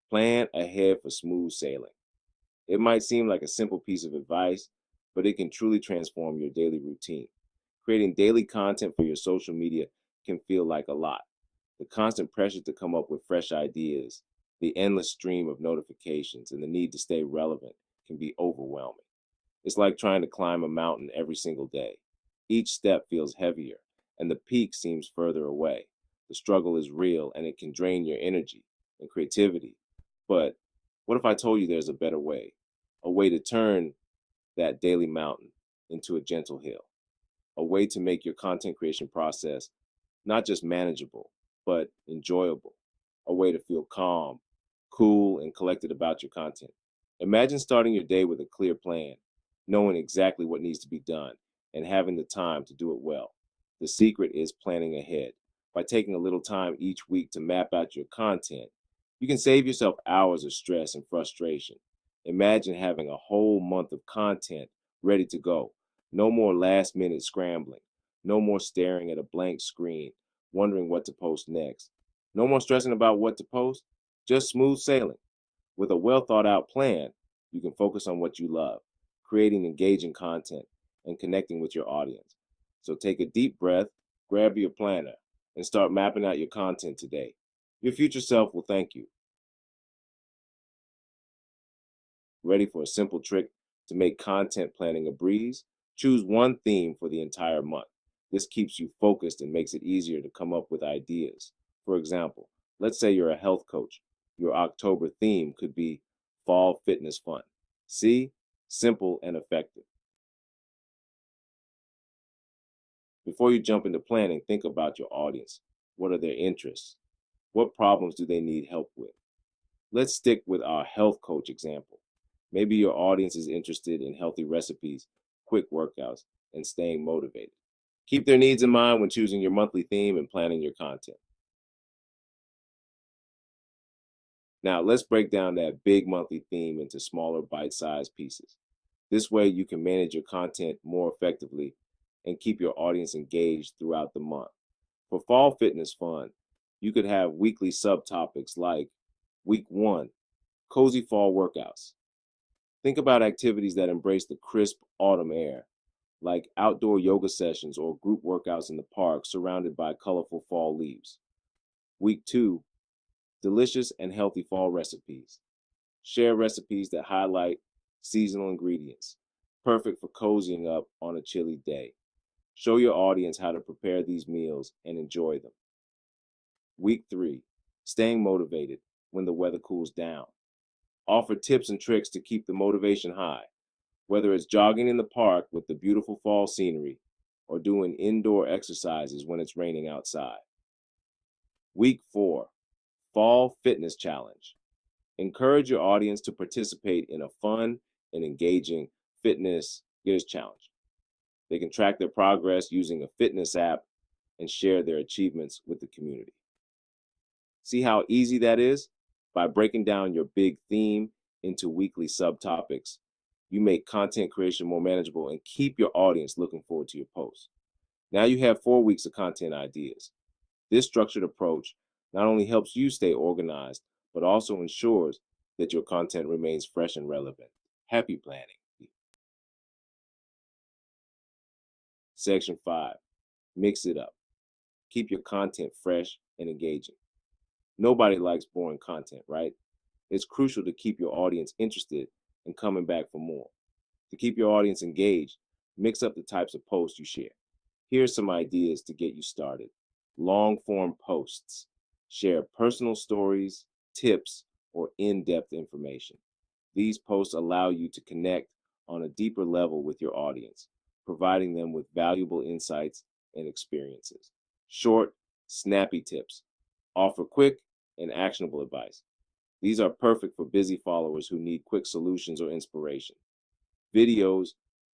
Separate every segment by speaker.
Speaker 1: Plan ahead for smooth sailing. It might seem like a simple piece of advice, but it can truly transform your daily routine. Creating daily content for your social media can feel like a lot. The constant pressure to come up with fresh ideas, the endless stream of notifications, and the need to stay relevant can be overwhelming. It's like trying to climb a mountain every single day. Each step feels heavier, and the peak seems further away. The struggle is real, and it can drain your energy and creativity. But what if I told you there's a better way? A way to turn that daily mountain into a gentle hill, a way to make your content creation process not just manageable, but enjoyable, a way to feel calm, cool, and collected about your content. Imagine starting your day with a clear plan, knowing exactly what needs to be done, and having the time to do it well. The secret is planning ahead. By taking a little time each week to map out your content, you can save yourself hours of stress and frustration. Imagine having a whole month of content ready to go. No more last minute scrambling. No more staring at a blank screen, wondering what to post next. No more stressing about what to post, just smooth sailing. With a well thought out plan, you can focus on what you love, creating engaging content, and connecting with your audience. So take a deep breath, grab your planner, and start mapping out your content today. Your future self will thank you. Ready for a simple trick to make content planning a breeze? Choose one theme for the entire month. This keeps you focused and makes it easier to come up with ideas. For example, let's say you're a health coach. Your October theme could be Fall Fitness Fun. See? Simple and effective. Before you jump into planning, think about your audience. What are their interests? What problems do they need help with? Let's stick with our health coach example. Maybe your audience is interested in healthy recipes, quick workouts, and staying motivated. Keep their needs in mind when choosing your monthly theme and planning your content. Now, let's break down that big monthly theme into smaller bite sized pieces. This way, you can manage your content more effectively and keep your audience engaged throughout the month. For Fall Fitness Fun, you could have weekly subtopics like Week 1, Cozy Fall Workouts. Think about activities that embrace the crisp autumn air, like outdoor yoga sessions or group workouts in the park surrounded by colorful fall leaves. Week 2, delicious and healthy fall recipes. Share recipes that highlight seasonal ingredients, perfect for cozying up on a chilly day. Show your audience how to prepare these meals and enjoy them. Week 3, staying motivated when the weather cools down. Offer tips and tricks to keep the motivation high, whether it's jogging in the park with the beautiful fall scenery or doing indoor exercises when it's raining outside. Week 4, Fall Fitness Challenge. Encourage your audience to participate in a fun and engaging fitness gears challenge. They can track their progress using a fitness app and share their achievements with the community. See how easy that is? By breaking down your big theme into weekly subtopics, you make content creation more manageable and keep your audience looking forward to your posts. Now you have 4 weeks of content ideas. This structured approach not only helps you stay organized, but also ensures that your content remains fresh and relevant. Happy planning. Section 5, mix it up. Keep your content fresh and engaging. Nobody likes boring content, right? It's crucial to keep your audience interested and coming back for more. To keep your audience engaged, mix up the types of posts you share. Here's some ideas to get you started. Long form posts. Share personal stories, tips, or in-depth information. These posts allow you to connect on a deeper level with your audience, providing them with valuable insights and experiences. Short, snappy tips. Offer quick and actionable advice. These are perfect for busy followers who need quick solutions or inspiration. Videos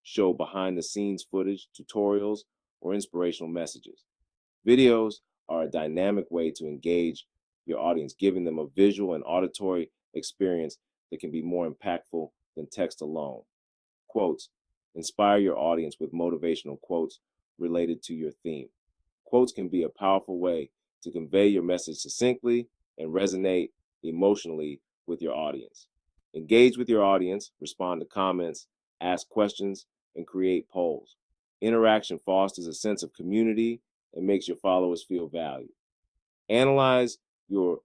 Speaker 1: show behind the scenes footage, tutorials, or inspirational messages. Videos are a dynamic way to engage your audience, giving them a visual and auditory experience that can be more impactful than text alone. Quotes. Inspire your audience with motivational quotes related to your theme. Quotes can be a powerful way to convey your message succinctly and resonate emotionally with your audience. Engage with your audience, respond to comments, ask questions, and create polls. Interaction fosters a sense of community and makes your followers feel valued. Analyze your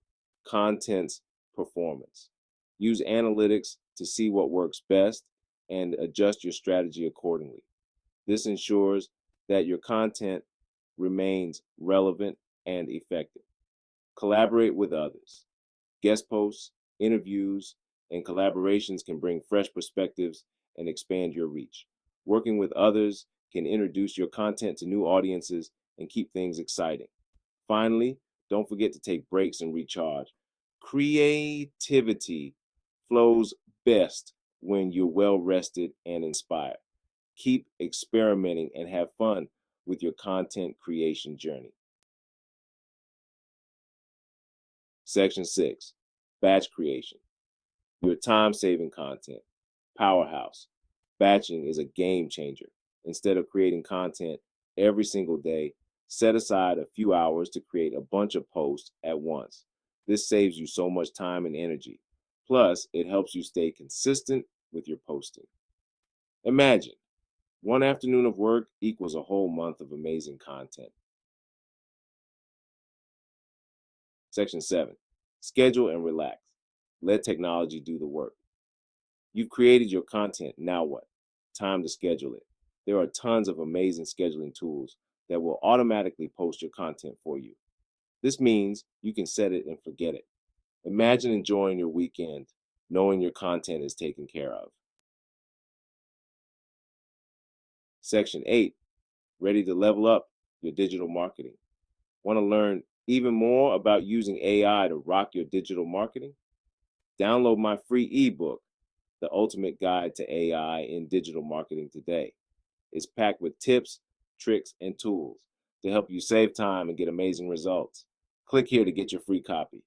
Speaker 1: content's performance. Use analytics to see what works best and adjust your strategy accordingly. This ensures that your content remains relevant and effective. Collaborate with others. Guest posts, interviews, and collaborations can bring fresh perspectives and expand your reach. Working with others can introduce your content to new audiences and keep things exciting. Finally, don't forget to take breaks and recharge. Creativity flows best when you're well rested and inspired. Keep experimenting and have fun with your content creation journey. Section 6, batch creation. Your time-saving content. Powerhouse. Batching is a game changer. Instead of creating content every single day, set aside a few hours to create a bunch of posts at once. This saves you so much time and energy. Plus, it helps you stay consistent with your posting. Imagine, one afternoon of work equals a whole month of amazing content. Section 7, schedule and relax. Let technology do the work. You've created your content, now what? Time to schedule it. There are tons of amazing scheduling tools that will automatically post your content for you. This means you can set it and forget it. Imagine enjoying your weekend, knowing your content is taken care of. Section 8, ready to level up your digital marketing. Want to learn even more about using AI to rock your digital marketing? Download my free ebook, The Ultimate Guide to AI in Digital Marketing Today. It's packed with tips, tricks, and tools to help you save time and get amazing results. Click here to get your free copy.